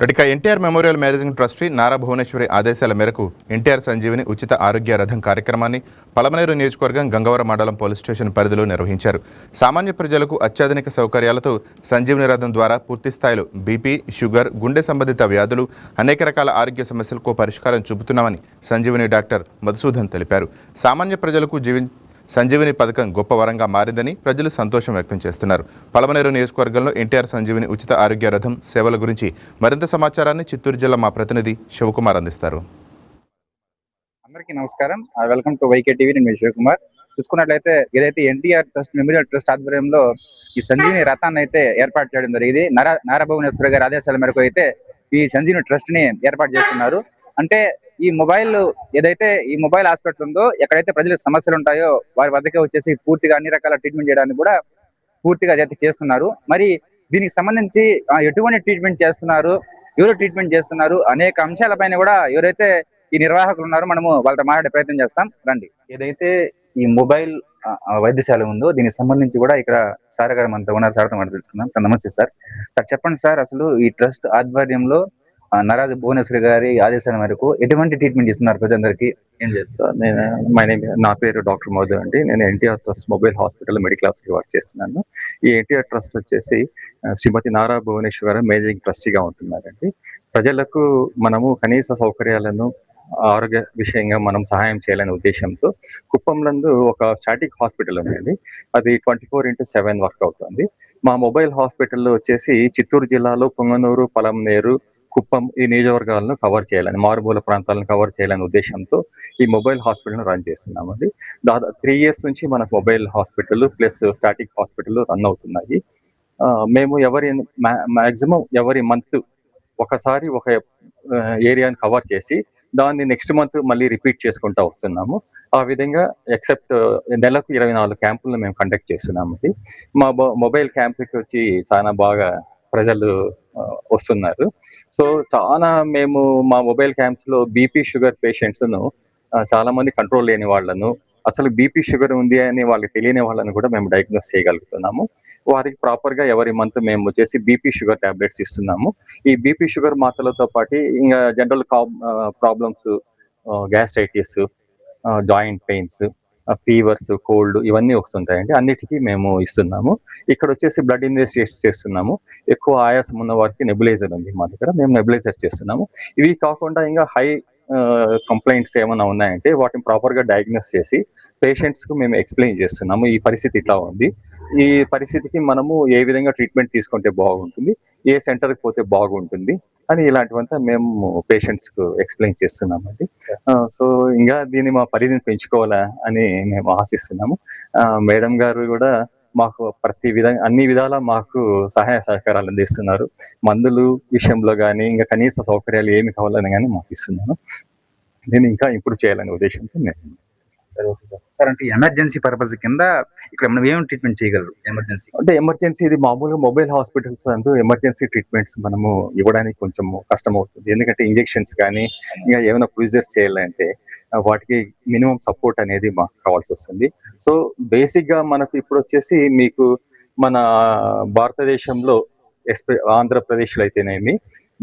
ఇక NTR memorial managing trustee Nara Bhuvaneswari ఆదేశాల మేరకు ఎన్టీఆర్ సంజీవిని ఉచిత ఆరోగ్య రథం కార్యక్రమాన్ని పలమనేరు నియోజకవర్గం గంగవరం మండలం పోలీస్ స్టేషన్ పరిధిలో నిర్వహించారు. సామాన్య ప్రజలకు అత్యాధునిక సౌకర్యాలతో సంజీవిని రథం ద్వారా పూర్తి స్థాయిలో బీపీ, షుగర్, గుండె సంబంధిత వ్యాధులు, అనేక రకాల ఆరోగ్య సమస్యలకు పరిష్కారం చూపుతున్నామని సంజీవిని డాక్టర్ మధుసూదన్ తెలిపారు. సామాన్య ప్రజలకు సంజీవిని పథకం గొప్ప వరంగా మారిందని ప్రజలు సంతోషం వ్యక్తం చేస్తున్నారు. పలమనేరు నియోజకవర్గంలో ఎన్టీఆర్ సంజీవిని ఉచిత ఆరోగ్య రథం సేవల గురించి మరింత సమాచారాన్ని చిత్తూరు జిల్లా మా ప్రతినిధి శివకుమార్ అందిస్తారు. అందరికీ నమస్కారం. Welcome to YK TV. నేను శివకుమార్. చూసుకున్నట్లయితే ఏదైతే ఎన్టీఆర్ ట్రస్ట్ మెమోరియల్ ట్రస్ట్ ఆధ్వర్యంలో ఈ సంజీవిని రథాన్ని అయితే ఏర్పాటు చేయడం జరిగింది. నారా భువనేశ్వరి గారి ఆదేశాల మేరకు అయితే ఈ సంజీవిని ట్రస్ట్ ని ఏర్పాటు చేస్తున్నారు. అంటే ఈ మొబైల్ హాస్పిటల్ ఉందో, ఎక్కడైతే ప్రజలకు సమస్యలు ఉంటాయో వారి వద్దకే వచ్చేసి పూర్తిగా అన్ని రకాల ట్రీట్మెంట్ చేయడానికి కూడా పూర్తిగా చేస్తున్నారు. మరి దీనికి సంబంధించి ఎటువంటి ట్రీట్మెంట్ చేస్తున్నారు, ఎవరు ట్రీట్మెంట్ చేస్తున్నారు, అనేక అంశాలపైన కూడా ఎవరైతే ఈ నిర్వాహకులు ఉన్నారో మనము వాళ్ళతో మాట్లాడే ప్రయత్నం చేస్తాం. రండి. ఏదైతే ఈ మొబైల్ వైద్యశాల ఉందో దీనికి సంబంధించి కూడా ఇక్కడ సార్ గారు మనతో ఉన్నారు. సార్తో మనం తెలుసుకుందాం. సార్ నమస్తే సార్. సార్ చెప్పండి సార్, అసలు ఈ ట్రస్ట్ ఆధ్వర్యంలో నారా భువనేశ్వరి గారి ఆదేశాల మేరకు ఎటువంటి ట్రీట్మెంట్ ఇస్తున్నారు ప్రజలందరికీ? ఏం చేస్తాను నేను? నా పేరు డాక్టర్ మోదీ అండి. నేను NTR trust mobile hospital medical officer work చేస్తున్నాను. ఈ ఎన్టీఆర్ ట్రస్ట్ వచ్చేసి శ్రీమతి నారా భువనేశ్వరి మేనేజింగ్ ట్రస్టీగా ఉంటున్నారండి. ప్రజలకు మనము కనీస సౌకర్యాలను ఆరోగ్య విషయంగా మనం సహాయం చేయాలనే ఉద్దేశంతో కుప్పంలందు ఒక స్టాటిక్ హాస్పిటల్ ఉందండి. అది 24/7 వర్క్ అవుతుంది. మా మొబైల్ హాస్పిటల్లో వచ్చేసి చిత్తూరు జిల్లాలో పొంగనూరు, పలమనేరు, కుప్పం ఈ నియోజకవర్గాలను కవర్ చేయాలని, మారుమూల ప్రాంతాలను కవర్ చేయాలనే ఉద్దేశంతో ఈ మొబైల్ హాస్పిటల్ను రన్ చేస్తున్నామండి. దాదాపు 3 years నుంచి మనకు mobile hospital plus static hospital run అవుతున్నాయి. మేము మాక్సిమం ఎవరి మంత్ ఒకసారి ఒక ఏరియాని కవర్ చేసి దాన్ని నెక్స్ట్ మంత్ మళ్ళీ రిపీట్ చేసుకుంటూ వస్తున్నాము. ఆ విధంగా ఎక్సెప్ట్ నెలకు 24 క్యాంపులను మేము కండక్ట్ చేస్తున్నామండి. మా మొబైల్ క్యాంప్కి వచ్చి చాలా బాగా ప్రజలు వస్తున్నారు. సో మేము మా mobile camps low BP, sugar patients ను చాలా మంది కంట్రోల్ లేని వాళ్ళను, అసలు బీపీ, షుగర్ ఉంది అని వాళ్ళకి తెలియని వాళ్ళని కూడా మేము డయాగ్నోస్ చేయగలుగుతున్నాము. వారికి ప్రాపర్ గా ఎవరి మంత్ మేము వచ్చేసి బీపీ, షుగర్ టాబ్లెట్స్ ఇస్తున్నాము. ఈ బీపీ, షుగర్ మాత్రలతో పాటు ఇంకా general problems, gastritis, joint pains, fevers, cold ఇవన్నీ వస్తుంటాయండి. అన్నిటికీ మేము ఇస్తున్నాము. ఇక్కడ వచ్చేసి బ్లడ్ ఇన్వెస్టిగేషన్ చేస్తున్నాము. ఎక్కువ ఆయాసం ఉన్న వారికి నెబులైజర్ ఉంది మా దగ్గర, మేము నెబులైజర్ చేస్తున్నాము. ఇవి కాకుండా ఇంకా హై కంప్లైంట్స్ ఏమైనా ఉన్నాయంటే వాటిని ప్రాపర్ గా డయాగ్నోస్ చేసి పేషెంట్స్ కు మేము ఎక్స్ప్లెయిన్ చేస్తున్నాము. ఈ పరిస్థితి ఇట్లా ఉంది, ఈ పరిస్థితికి మనము ఏ విధంగా ట్రీట్మెంట్ తీసుకుంటే బాగుంటుంది, ఏ సెంటర్కి పోతే బాగుంటుంది అని ఇలాంటివంతా మేము పేషెంట్స్ కు ఎక్స్ప్లెయిన్ చేస్తున్నామండి. సో ఇంకా దీన్ని మా పరిధిని పెంచుకోవాలా అని మేము ఆశిస్తున్నాము. మేడం గారు కూడా మాకు అన్ని విధాల మాకు సహాయ సహకారాలు అందిస్తున్నారు. మందులు విషయంలో కానీ ఇంకా కనీస సౌకర్యాలు ఏమి కావాలని కానీ మాకు ఇస్తున్నాను. నేను ఇంకా ఇంప్రూవ్ చేయాలనే ఉద్దేశంతో నేను. సార్, అంటే ఎమర్జెన్సీ పర్పస్ కింద ఇక్కడ మనం ఏం ట్రీట్మెంట్ చేయగలరు? ఎమర్జెన్సీ ఇది మామూలుగా మొబైల్ హాస్పిటల్స్ అంటూ ఎమర్జెన్సీ ట్రీట్మెంట్స్ మనము ఇవ్వడానికి కొంచెం కష్టం అవుతుంది. ఎందుకంటే ఇంజెక్షన్స్ కానీ ఇంకా ఏమైనా ప్రొసీజర్స్ చేయాలంటే వాటికి మినిమం సపోర్ట్ అనేది మాకు కావాల్సి వస్తుంది. సో బేసిక్ గా మనకు ఇప్పుడు వచ్చేసి మీకు మన భారతదేశంలో ఆంధ్రప్రదేశ్ లో అయితేనేమి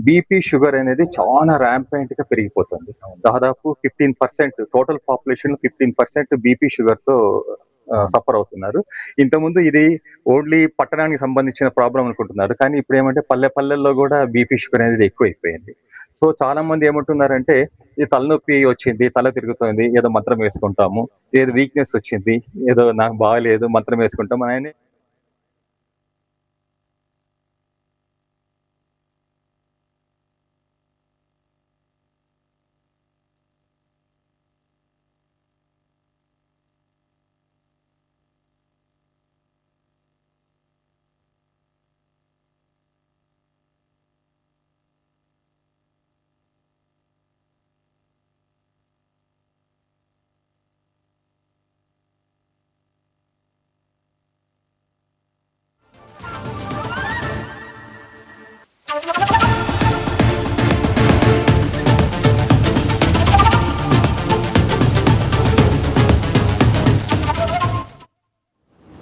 బీపీ, షుగర్ అనేది చాలా ర్యాంపెంట్ గా పెరిగిపోతుంది. దాదాపు 15% టోటల్ పాపులేషన్ లో 15% బీపీ, షుగర్ తో సఫర్ అవుతున్నారు. ఇంతకుముందు ఇది ఓన్లీ పట్టణానికి సంబంధించిన ప్రాబ్లం అనుకుంటున్నారు, కానీ ఇప్పుడు ఏమంటే పల్లెల్లో కూడా బీపీ, షుగర్ అనేది ఎక్కువైపోయింది. సో చాలా మంది ఏమంటున్నారంటే ఈ తలనొప్పి వచ్చింది, తల తిరుగుతుంది, ఏదో మంత్రం వేసుకుంటాము, ఏదో వీక్నెస్ వచ్చింది, ఏదో నాకు బాగలేదు మంత్రం వేసుకుంటాం అని